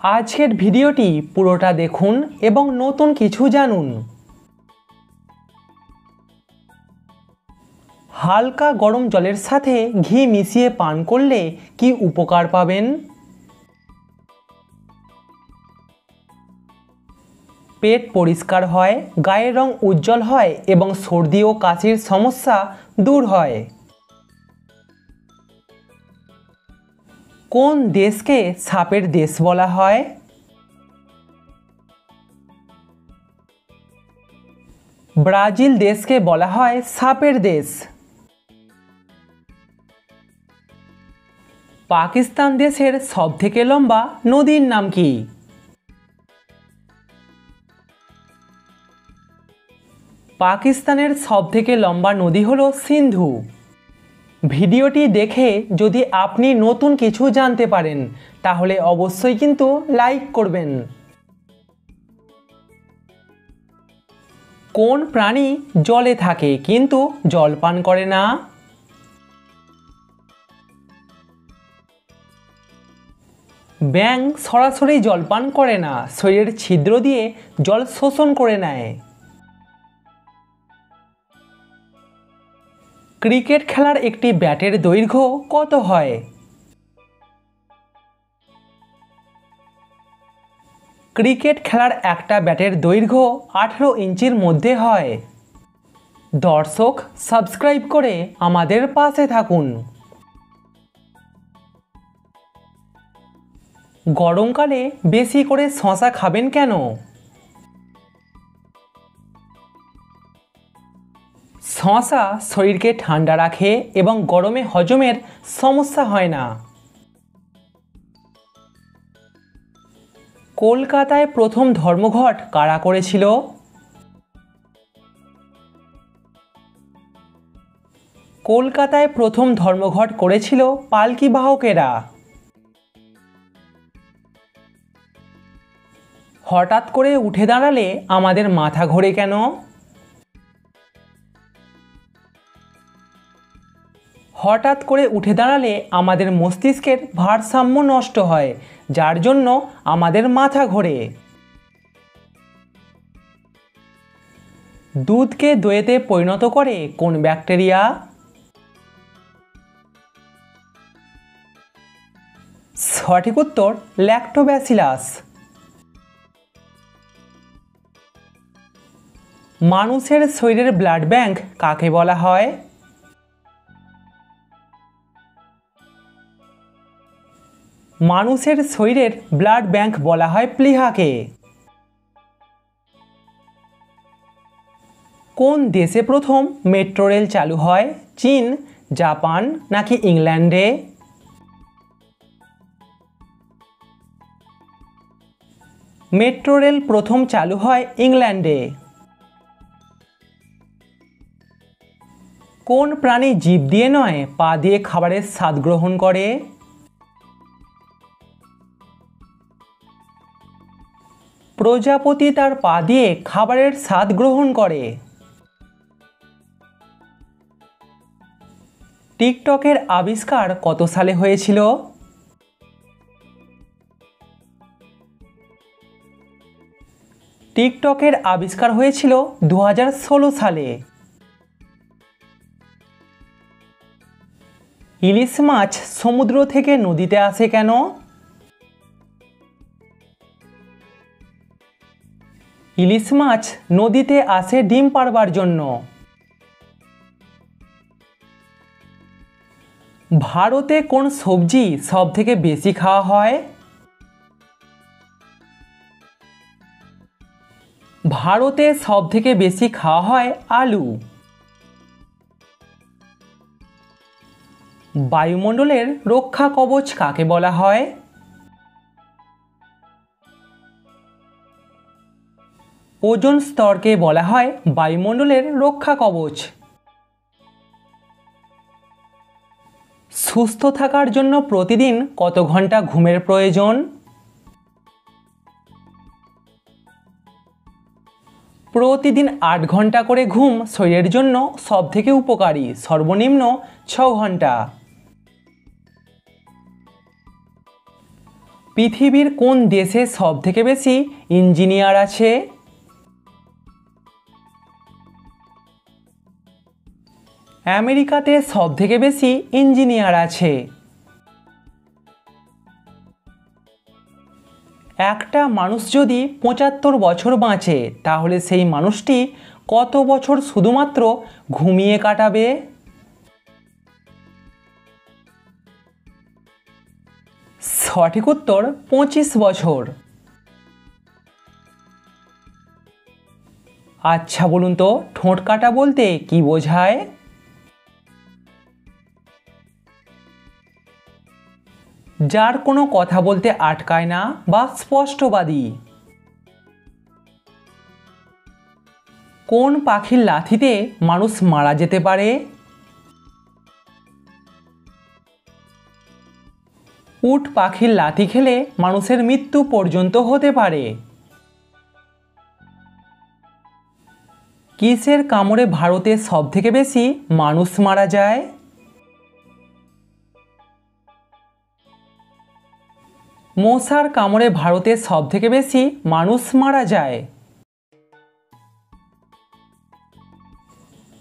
আজকের ভিডিওটি পুরোটা দেখুন এবং নতুন কিছু জানুন। হালকা গরম জলের সাথে ঘি মিশিয়ে পান করলে কি উপকার পাবেন? পেট পরিষ্কার হয়, গায়ের রং উজ্জ্বল হয় এবং সর্দি ও কাশির সমস্যা দূর হয়। কোন দেশকে সাপের দেশ বলা হয়? ব্রাজিল দেশকে বলা হয় সাপের দেশ। পাকিস্তান দেশের সবথেকে লম্বা নদীর নাম কি? পাকিস্তানের সবথেকে লম্বা নদী হলো সিন্ধু। ভিডিওটি দেখে যদি আপনি নতুন কিছু জানতে পারেন তাহলে অবশ্যই কিন্তু লাইক করবেন। কোন প্রাণী জলে থাকে কিন্তু জল পান করে না? ব্যাঙ সরাসরি জল পান করে না, শরীরের ছিদ্র দিয়ে জল শোষণ করে নেয়। ক্রিকেট খেলার একটি ব্যাটের দৈর্ঘ্য কত হয়? ক্রিকেট খেলার একটা ব্যাটের দৈর্ঘ্য 18 ইঞ্চির মধ্যে হয়। দর্শক, সাবস্ক্রাইব করে আমাদের পাশে থাকুন। গরমকালে বেশি করে শসা খাবেন কেন? শসা শরীরকে ঠান্ডা রাখে এবং গরমে হজমের সমস্যা হয় না। কলকাতায় প্রথম ধর্মঘট কারা করেছিল? কলকাতায় প্রথম ধর্মঘট করেছিল পালকি বাহকেরা। হঠাৎ করে উঠে দাঁড়ালে আমাদের মাথা ঘোরে কেন? হঠাৎ করে উঠে দাঁড়ালে আমাদের মস্তিষ্কের ভারসাম্য নষ্ট হয়, যার জন্য আমাদের মাথা ঘোরে। দুধকে দইতে পরিণত করে কোন ব্যাকটেরিয়া? সঠিক উত্তর ল্যাক্টোব্যাসিলাস। মানুষের শরীরের ব্লাড ব্যাংক কাকে বলা হয়? মানুষের শরীরের ব্লাড ব্যাংক বলা হয় প্লীহাকে। কোন দেশে প্রথম মেট্রো রেল চালু হয়? চীন, জাপান নাকি ইংল্যান্ডে? মেট্রো রেল প্রথম চালু হয় ইংল্যান্ডে। কোন প্রাণী জিভ দিয়ে নয় পা দিয়ে খাবারের স্বাদ গ্রহণ করে? প্রজাপতি তার পা দিয়ে খাবারের স্বাদ গ্রহণ করে। টিকটকের আবিষ্কার কত সালে হয়েছিল? টিকটকের আবিষ্কার হয়েছিল 2016 সালে। ইলিশ মাছ সমুদ্র থেকে নদীতে আসে কেন? ইলিশ মাছ নদীতে আসে ডিম পাড়বার জন্য। ভারতে কোন সবজি সবথেকে বেশি খাওয়া হয়? ভারতে সবথেকে বেশি খাওয়া হয় আলু। বায়ুমণ্ডলের রক্ষা কবচ কাকে বলা হয়? ওজোন স্তরকে বলা হয় বায়ুমণ্ডলের রক্ষা কবচ। সুস্থ থাকার জন্য প্রতিদিন কত ঘন্টা ঘুমের প্রয়োজন? প্রতিদিন 8 ঘন্টা করে ঘুম শরীরের জন্য সবথেকে উপকারী, সর্বনিম্ন 6 ঘন্টা। পৃথিবীর কোন দেশে সবথেকে বেশি ইঞ্জিনিয়ার আছে? আমেরিকাতে সবথেকে বেশি ইঞ্জিনিয়ার আছে। একটা মানুষ যদি ৭৫ বছর বাঁচে তাহলে সেই মানুষটি কত বছর শুধুমাত্র ঘুমিয়ে কাটাবে? সঠিক উত্তর ২৫ বছর। আচ্ছা বলুন তো, ঠোঁট কাটা বলতে কি বোঝায়? যার কোনো কথা বলতে আটকায় না বা স্পষ্টবাদী। কোন পাখির লাথিতে মানুষ মারা যেতে পারে? উট পাখির লাথি খেলে মানুষের মৃত্যু পর্যন্ত হতে পারে। কিসের কামড়ে ভারতে সবথেকে বেশি মানুষ মারা যায়? মশার কামড়ে ভারতে সবথেকে বেশি মানুষ মারা যায়।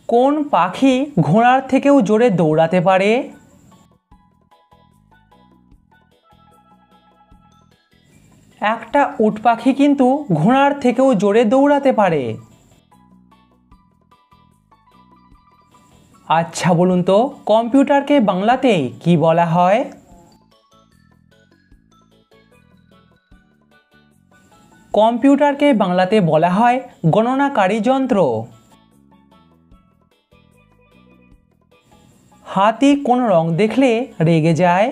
কোন পাখি ঘোড়ার থেকেও জোরে দৌড়াতে পারে? একটা উট পাখি কিন্তু ঘোড়ার থেকেও জোরে দৌড়াতে পারে। আচ্ছা বলুন তো, কম্পিউটারকে বাংলাতে কি বলা হয়? কম্পিউটারকে বাংলাতে বলা হয় গণনাকারী যন্ত্র। হাতি কোন রং দেখলে রেগে যায়?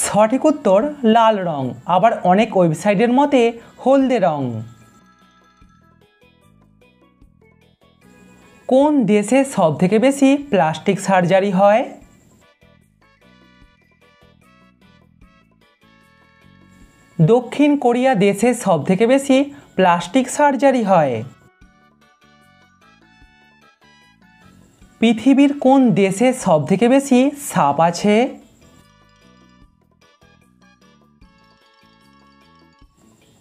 সঠিক উত্তর লাল রং, আবার অনেক ওয়েবসাইটের মতে হলদে রং। কোন দেশে সবথেকে বেশি প্লাস্টিক সার্জারি হয়? দক্ষিণ কোরিয়া দেশে সবথেকে বেশি প্লাস্টিক সার্জারি হয়। পৃথিবীর কোন দেশে সবথেকে বেশি সাপ আছে?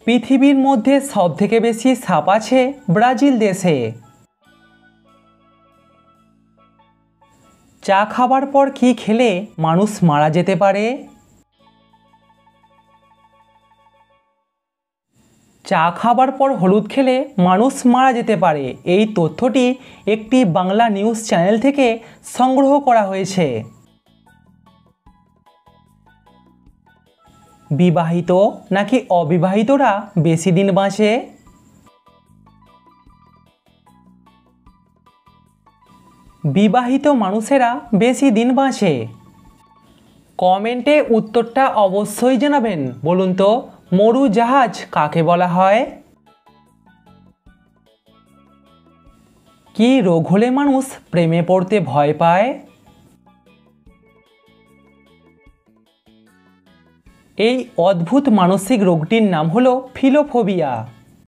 পৃথিবীর মধ্যে সবথেকে বেশি সাপ আছে ব্রাজিল দেশে। চা খাবার পর কি খেলে মানুষ মারা যেতে পারে? চা খাবার পর হলুদ খেলে মানুষ মারা যেতে পারে। এই তথ্যটি একটি বাংলা নিউজ চ্যানেল থেকে সংগ্রহ করা হয়েছে। বিবাহিত নাকি অবিবাহিতরা বেশি দিন বাঁচে? বিবাহিত মানুষেরা বেশি দিন বাঁচে। কমেন্টে উত্তরটা অবশ্যই জানাবেন। বলুন তো, মরু জাহাজ কাকে বলা হয়? কি রোগ হলে মানুষ প্রেমে পড়তে ভয় পায়? এই অদ্ভুত মানসিক রোগটির নাম হলো ফিলোফোবিয়া।